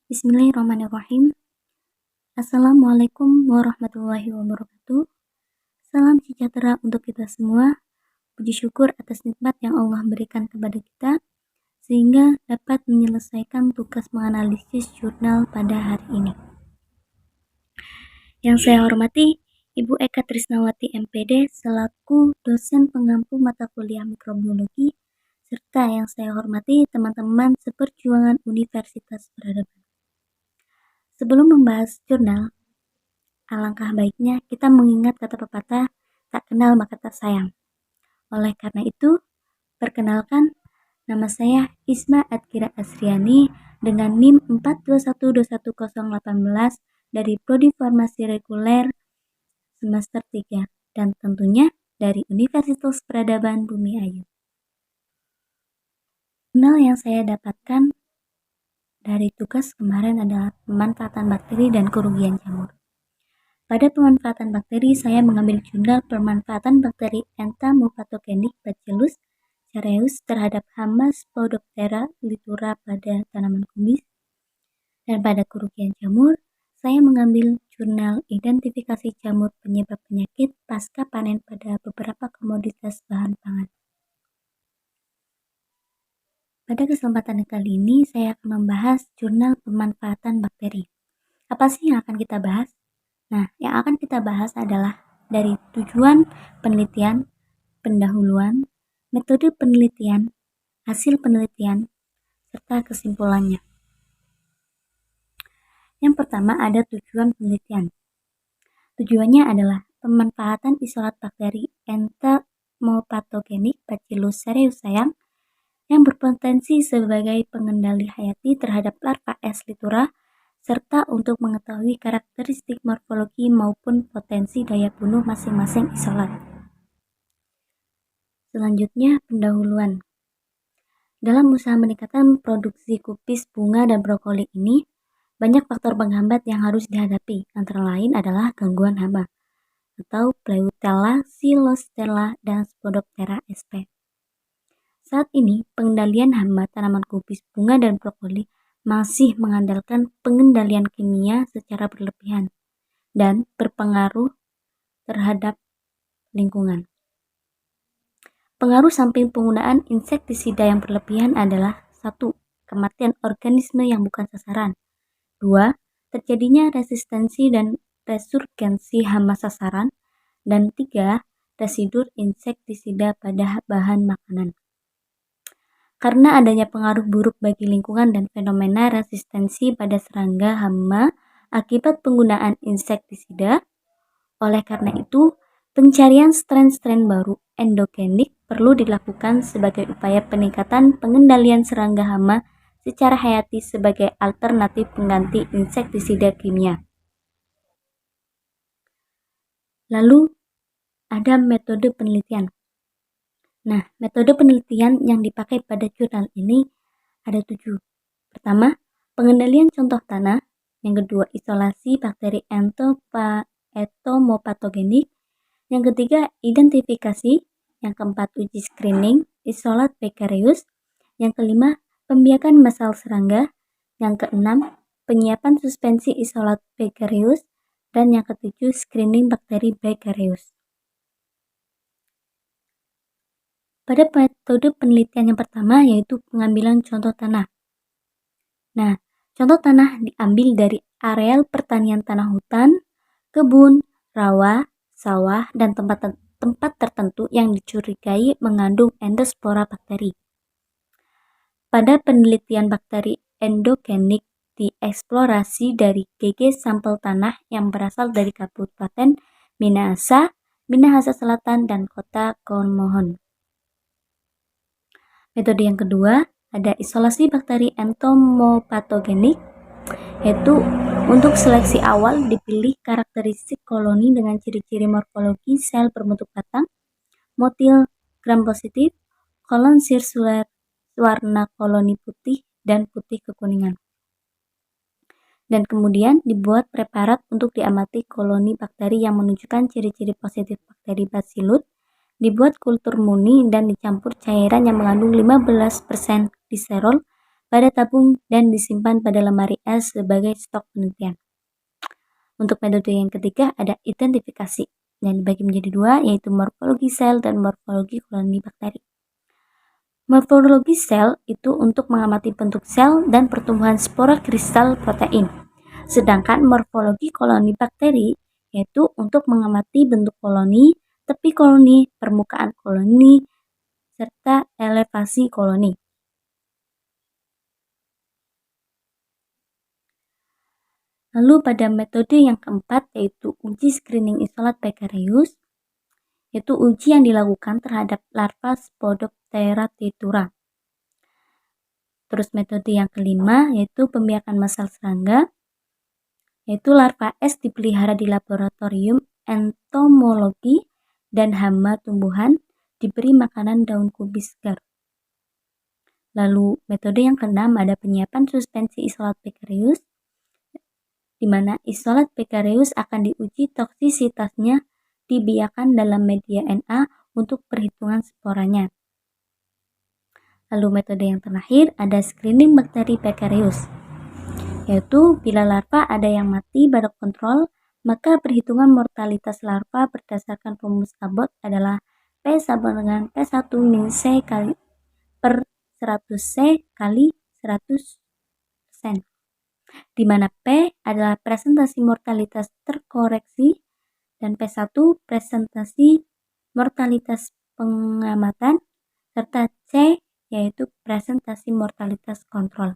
Bismillahirrahmanirrahim. Assalamualaikum warahmatullahi wabarakatuh. Salam sejahtera untuk kita semua. Puji syukur atas nikmat yang Allah berikan kepada kita, sehingga dapat menyelesaikan tugas menganalisis jurnal pada hari ini. Yang saya hormati Ibu Eka Trisnawati MPD selaku dosen pengampu mata kuliah mikrobiologi, serta yang saya hormati teman-teman seperjuangan Universitas Peradaban. Sebelum membahas jurnal, alangkah baiknya kita mengingat kata pepatah, tak kenal maka tak sayang. Oleh karena itu, perkenalkan, nama saya Isma Adkira Asriani dengan NIM 421211018 dari Prodi Farmasi Reguler semester 3 dan tentunya dari Universitas Peradaban Bumi Ayu. Jurnal yang saya dapatkan dari tugas kemarin adalah pemanfaatan bakteri dan kerugian jamur. Pada pemanfaatan bakteri, saya mengambil jurnal pemanfaatan bakteri Entomopathogenik Bacillus cereus terhadap hama Spodoptera litura pada tanaman kumis. Dan pada kerugian jamur, saya mengambil jurnal identifikasi jamur penyebab penyakit pasca panen pada beberapa komoditas bahan pangan. Pada kesempatan kali ini, saya akan membahas jurnal pemanfaatan bakteri. Apa sih yang akan kita bahas? Nah, yang akan kita bahas adalah dari tujuan penelitian, pendahuluan, metode penelitian, hasil penelitian, serta kesimpulannya. Yang pertama ada tujuan penelitian. Tujuannya adalah pemanfaatan isolat bakteri Entomopathogenik Bacillus cereus yang berpotensi sebagai pengendali hayati terhadap larva S. litura, serta untuk mengetahui karakteristik morfologi maupun potensi daya bunuh masing-masing isolat. Selanjutnya, pendahuluan. Dalam usaha meningkatkan produksi kupis, bunga, dan brokoli ini, banyak faktor penghambat yang harus dihadapi, antara lain adalah gangguan hama, atau Pleutella, Xylostella, dan Spodoptera sp. Saat ini, pengendalian hama tanaman kupis, bunga, dan brokoli masih mengandalkan pengendalian kimia secara berlebihan dan berpengaruh terhadap lingkungan. Pengaruh samping penggunaan insektisida yang berlebihan adalah 1. Kematian organisme yang bukan sasaran. 2. Terjadinya resistensi dan resurgensi hama sasaran. Dan 3. Residu insektisida pada bahan makanan. Karena adanya pengaruh buruk bagi lingkungan dan fenomena resistensi pada serangga hama akibat penggunaan insektisida, oleh karena itu, pencarian strain-strain baru endogenik perlu dilakukan sebagai upaya peningkatan pengendalian serangga hama secara hayati sebagai alternatif pengganti insektisida kimia. Lalu, ada metode penelitian. Nah, metode penelitian yang dipakai pada jurnal ini ada 7. Pertama, pengendalian contoh tanah. Yang kedua, isolasi bakteri entomopathogenik. Yang ketiga, identifikasi. Yang keempat, uji screening isolat Beccareus. Yang kelima, pembiakan massal serangga. Yang keenam, penyiapan suspensi isolat Beccareus. Dan yang ketujuh, screening bakteri Beccareus. Pada metode penelitian yang pertama yaitu pengambilan contoh tanah. Nah, contoh tanah diambil dari areal pertanian tanah hutan, kebun, rawa, sawah, dan tempat tertentu yang dicurigai mengandung endospora bakteri. Pada penelitian bakteri endogenik dieksplorasi dari GG sampel tanah yang berasal dari Kabupaten Minahasa Selatan, dan Kota Komohon. Metode yang kedua ada isolasi bakteri entomopathogenik, yaitu untuk seleksi awal dipilih karakteristik koloni dengan ciri-ciri morfologi sel berbentuk batang, motil gram positif, kolon sirkuler warna koloni putih dan putih kekuningan. Dan kemudian dibuat preparat untuk diamati koloni bakteri yang menunjukkan ciri-ciri positif bakteri Bacillus, dibuat kultur murni dan dicampur cairan yang mengandung 15% gliserol pada tabung dan disimpan pada lemari es sebagai stok penelitian. Untuk metode yang ketiga ada identifikasi dan dibagi menjadi dua, yaitu morfologi sel dan morfologi koloni bakteri. Morfologi sel itu untuk mengamati bentuk sel dan pertumbuhan spora kristal protein. Sedangkan morfologi koloni bakteri yaitu untuk mengamati bentuk koloni, tepi koloni, permukaan koloni, serta elevasi koloni. Lalu pada metode yang keempat yaitu uji screening isolat Beccareus, yaitu uji yang dilakukan terhadap larva Spodoptera titura. Terus metode yang kelima yaitu pembiakan massal serangga, yaitu larva es dipelihara di laboratorium entomologi dan hama tumbuhan diberi makanan daun kubis segar. Lalu metode yang keenam ada penyiapan suspensi isolat Beccareus, di mana isolat Beccareus akan diuji toksisitasnya dibiarkan dalam media Na untuk perhitungan sporanya. Lalu metode yang terakhir ada screening bakteri Beccareus, yaitu bila larva ada yang mati pada kontrol, maka perhitungan mortalitas larva berdasarkan rumus Abbott adalah P sama dengan P1 min C kali per 100 C kali 100%, di mana P adalah presentasi mortalitas terkoreksi dan P1 presentasi mortalitas pengamatan, serta C yaitu presentasi mortalitas kontrol.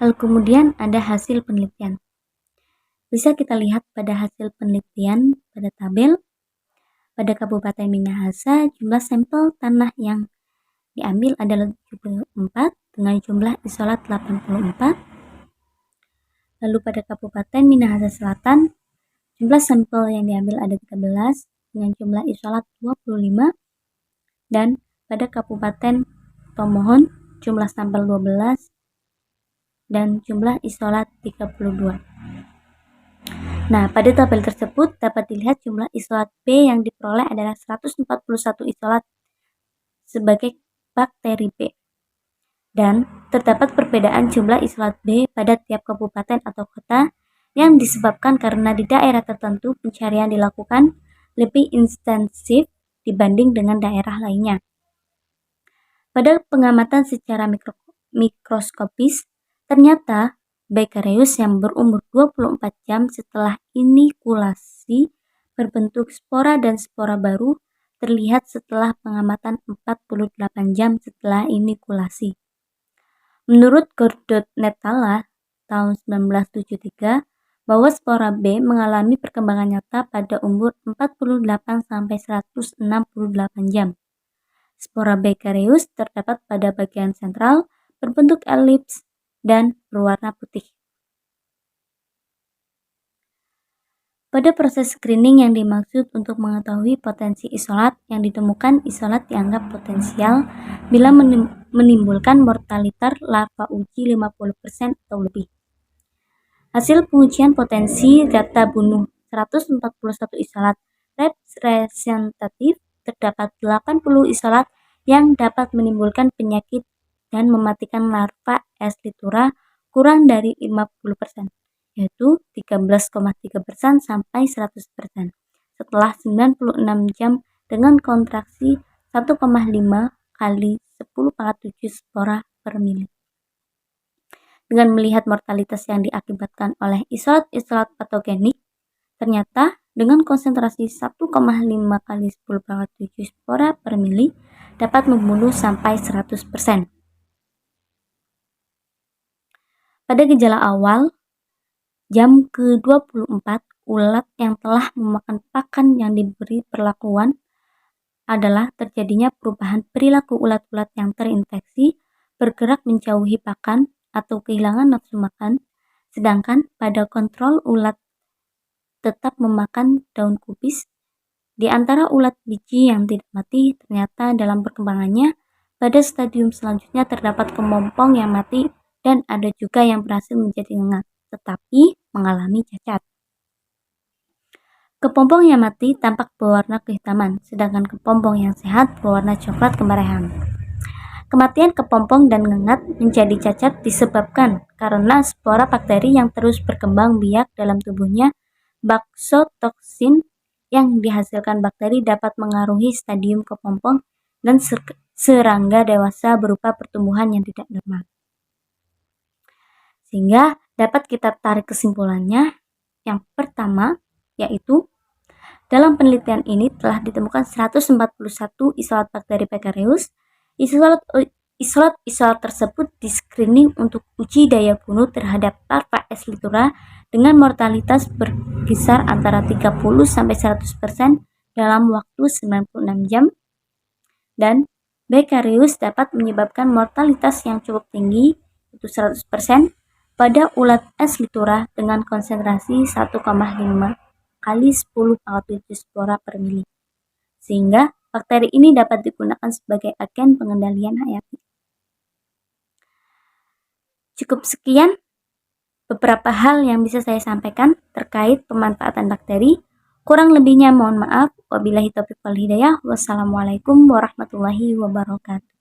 Lalu kemudian ada hasil penelitian. Bisa kita lihat pada hasil penelitian pada tabel. Pada Kabupaten Minahasa, jumlah sampel tanah yang diambil adalah 74 dengan jumlah isolat 84. Lalu pada Kabupaten Minahasa Selatan, jumlah sampel yang diambil ada 13 dengan jumlah isolat 25. Dan pada Kabupaten Tomohon, jumlah sampel 12 dan jumlah isolat 32. Nah, pada tabel tersebut dapat dilihat jumlah isolat B yang diperoleh adalah 141 isolat sebagai bakteri B. Dan terdapat perbedaan jumlah isolat B pada tiap kabupaten atau kota yang disebabkan karena di daerah tertentu pencarian dilakukan lebih intensif dibanding dengan daerah lainnya. Pada pengamatan secara mikroskopis, ternyata Beccareus yang berumur 24 jam setelah inikulasi berbentuk spora dan spora baru terlihat setelah pengamatan 48 jam setelah inikulasi. Menurut Gordon Netala tahun 1973, bahwa spora B mengalami perkembangan nyata pada umur 48 sampai 168 jam. Spora Beccareus terdapat pada bagian sentral, berbentuk elips, dan berwarna putih. Pada proses screening yang dimaksud untuk mengetahui potensi isolat, yang ditemukan isolat dianggap potensial bila menimbulkan mortalitas larva uji 50% atau lebih. Hasil pengujian potensi data bunuh 141 isolat representatif, terdapat 80 isolat yang dapat menimbulkan penyakit dan mematikan larva S. litura kurang dari 50%, yaitu 13,3% sampai 100% setelah 96 jam dengan kontraksi 1,5 kali 10⁻⁷ spora per mili. Dengan melihat mortalitas yang diakibatkan oleh isolat-isolat patogenik, ternyata dengan konsentrasi 1,5 kali 10⁻⁷ spora per mili dapat membunuh sampai 100%. Pada gejala awal, jam ke-24, ulat yang telah memakan pakan yang diberi perlakuan adalah terjadinya perubahan perilaku ulat-ulat yang terinfeksi, bergerak menjauhi pakan atau kehilangan nafsu makan, sedangkan pada kontrol ulat tetap memakan daun kubis. Di antara ulat biji yang tidak mati, ternyata dalam perkembangannya, pada stadium selanjutnya terdapat kepompong yang mati dan ada juga yang berhasil menjadi ngengat, tetapi mengalami cacat. Kepompong yang mati tampak berwarna kehitaman, sedangkan kepompong yang sehat berwarna coklat kemerahan. Kematian kepompong dan ngengat menjadi cacat disebabkan karena spora bakteri yang terus berkembang biak dalam tubuhnya. Baksotoksin yang dihasilkan bakteri dapat mengaruhi stadium kepompong dan serangga dewasa berupa pertumbuhan yang tidak normal. Sehingga dapat kita tarik kesimpulannya, yang pertama yaitu dalam penelitian ini telah ditemukan 141 isolat bakteri Pekareus. Isolat tersebut di-screening untuk uji daya bunuh terhadap larva S. litura dengan mortalitas berkisar antara 30-100% dalam waktu 96 jam, dan Beccareus dapat menyebabkan mortalitas yang cukup tinggi, yaitu 100%, pada ulat S. litura dengan konsentrasi 1,5 kali 10 pangkat 7 spora per mili, sehingga bakteri ini dapat digunakan sebagai agen pengendalian hayati. Cukup sekian beberapa hal yang bisa saya sampaikan terkait pemanfaatan bakteri. Kurang lebihnya mohon maaf. Wabillahi taufiq wal hidayah. Wassalamualaikum warahmatullahi wabarakatuh.